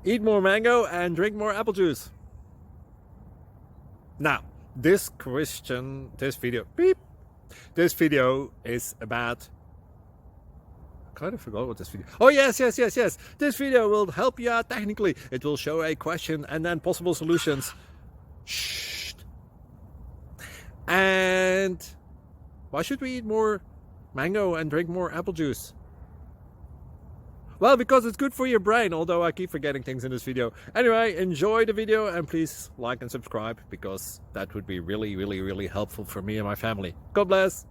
Eat more mango and drink more apple juice. Now, this video is about, I kind of forgot what this video. Oh yes. This video will help you out technically. It will show a question and then possible solutions. Shh. And why should we eat more mango and drink more apple juice? Well, because it's good for your brain, although I keep forgetting things in this video. Anyway, enjoy the video and please like and subscribe, because that would be really helpful for me and my family. God bless!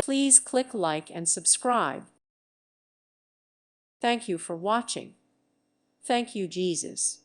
Please click like and subscribe. Thank you for watching. Thank you, Jesus.